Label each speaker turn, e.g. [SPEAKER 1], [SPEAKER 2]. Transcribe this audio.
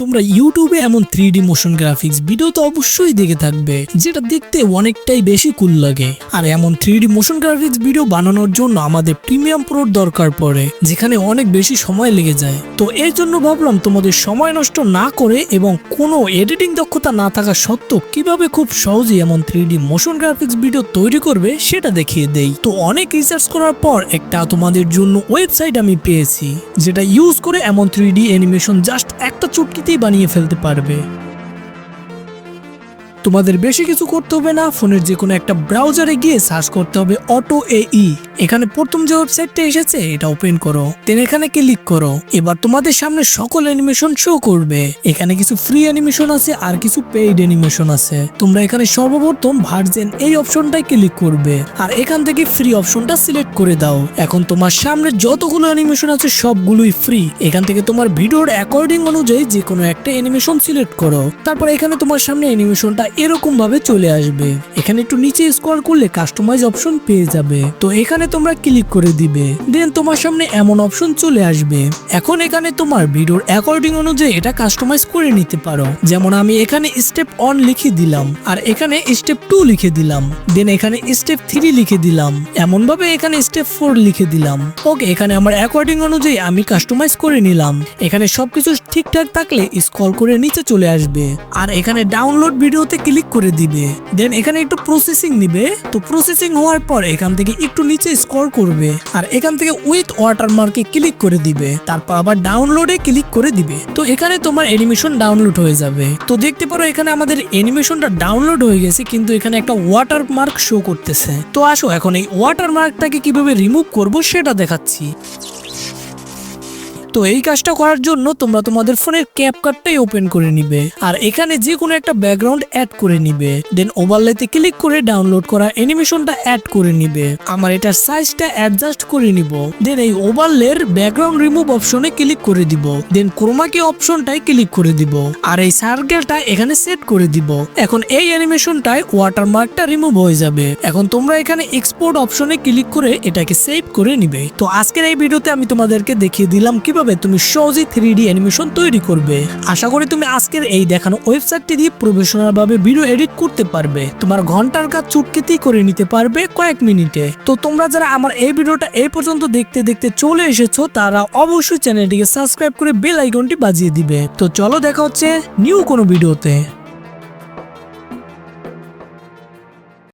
[SPEAKER 1] তোমরা ইউটিউবে এমন 3D মোশন গ্রাফিক্স ভিডিও তো অবশ্যই দেখে থাকবে, যেটা দেখতে অনেকটাই বেশি কুল লাগে। আর এমন 3D মোশন গ্রাফিক্স ভিডিও বানানোর জন্য আমাদের প্রিমিয়াম প্রোর দরকার পড়ে, যেখানে অনেক বেশি সময় লেগে যায়। তো এর জন্য ভাবলাম তোমাদের সময় নষ্ট না করে এবং কোনো এডিটিং দক্ষতা না থাকা সত্ত্বেও কিভাবে খুব সহজেই এমন 3D মোশন গ্রাফিক্স ভিডিও তৈরি করবে সেটা দেখিয়ে দেই। তো অনেক রিসার্চ করার পর একটা তোমাদের জন্য ওয়েবসাইট আমি পেয়েছি, যেটা ইউজ করে এমন 3D অ্যানিমেশন জাস্ট একটা চুটকিতেই বানিয়ে ফেলতে পারবে। তোমাদের বেশি কিছু করতে হবে না, ফোনের যে কোনো একটা ব্রাউজারে গিয়ে সার্চ করতে হবে অটো এই। এখানে প্রথম যে ওয়েবসাইটটা এসেছে এটা ওপেন করো, দেন এখানে ক্লিক করো। এবার তোমাদের সামনে সকল অ্যানিমেশন শো করবে। এখানে কিছু ফ্রি অ্যানিমেশন আছে আর কিছু পেইড অ্যানিমেশন আছে। তোমরা এখানে সর্বপ্রথম ভার্জেন এই অপশনটাই ক্লিক করবে আর এখান থেকে ফ্রি অপশনটা সিলেক্ট করে দাও। এখন তোমার সামনে যতগুলো অ্যানিমেশন আছে সবগুলোই ফ্রি। এখান থেকে তোমার ভিডিওর অ্যাকর্ডিং অনুযায়ী যে কোনো একটা অ্যানিমেশন সিলেক্ট করো। তারপর এখানে তোমার সামনে অ্যানিমেশনটা এরকম ভাবে চলে আসবে। এখানে একটু নিচে স্ক্রল করলে কাস্টমাইজ অপশন পেয়ে যাবে, তো এখানে তোমরা ক্লিক করে দিবে। দেন তোমার সামনে এমন অপশন চলে আসবে। এখন এখানে তোমার ভিডিওর অ্যাকর্ডিং অনুযায়ী এটা কাস্টমাইজ করে নিতে পারো। যেমন আমি এখানে স্টেপ 1 লিখে দিলাম আর এখানে স্টেপ 2 লিখে দিলাম, দেন এখানে স্টেপ 3 লিখে দিলাম, এমন ভাবে এখানে স্টেপ 4 লিখে দিলাম। ওকে, এখানে আমার অ্যাকর্ডিং অনুযায়ী আমি কাস্টমাইজ করে নিলাম। এখানে সবকিছু ঠিকঠাক থাকলে স্ক্রল করে নিচে চলে আসবে আর এখানে ডাউনলোড ভিডিওতে ক্লিক করে দিবে। দেন এখানে একটু প্রসেসিং নিবে। তো প্রসেসিং হওয়ার পর এখান থেকে একটু নিচে স্ক্রল করবে আর এখান থেকে উইথ ওয়াটারমার্কে ক্লিক করে দিবে। তারপর আবার ডাউনলোডে ক্লিক করে দিবে। তো এখানে তোমার অ্যানিমেশন ডাউনলোড হয়ে যাবে। তো দেখতে পারো এখানে আমাদের অ্যানিমেশনটা ডাউনলোড হয়ে গেছে, কিন্তু এখানে একটা ওয়াটারমার্ক শো করতেছে। তো আসো এখন এই ওয়াটারমার্কটাকে কিভাবে রিমুভ করব সেটা দেখাচ্ছি। তো এই কাজটা করার জন্য তোমরা তোমাদের ফোনের ক্যাপকাটটাই ওপেন করে নিবে আর এখানে যে কোনো একটা ব্যাকগ্রাউন্ড অ্যাড করে নিবে। দেন ওভারলেতে ক্লিক করে ডাউনলোড করা অ্যানিমেশনটা অ্যাড করে নিবে। আমার এটার সাইজটা অ্যাডজাস্ট করে নিব। দেন এই ওভারলের ব্যাকগ্রাউন্ড রিমুভ অপশনে ক্লিক করে দিব। দেন ক্রোমা কি অপশনটাই ক্লিক করে দিব আর এই সার্কেলটা এখানে সেট করে দিব। এখন এই অ্যানিমেশনটায় ওয়াটারমার্কটা রিমুভ হয়ে যাবে। এখন তোমরা এখানে এক্সপোর্ট অপশনে ক্লিক করে এটাকে সেভ করে নিবে। তো আজকের এই ভিডিওতে আমি তোমাদেরকে দেখিয়ে দিলাম কিভাবে তুমি সহজেই 3D অ্যানিমেশন তৈরি করবে। আশা করি তুমি আজকের এই দেখানো ওয়েবসাইটটি দিয়ে প্রফেশনাল ভাবে ভিডিও এডিট করতে পারবে। তোমার ঘন্টার কাজ চুটকিতেই করে নিতে পারবে কয়েক মিনিটে। তো তোমরা যারা আমার এই ভিডিওটা এই পর্যন্ত দেখতে দেখতে চলে এসেছো তারা অবশ্যই চ্যানেলটিকে সাবস্ক্রাইব করে বেল আইকনটি বাজিয়ে দিবে। তো চলো দেখা হচ্ছে নিউ কোনো ভিডিওতে।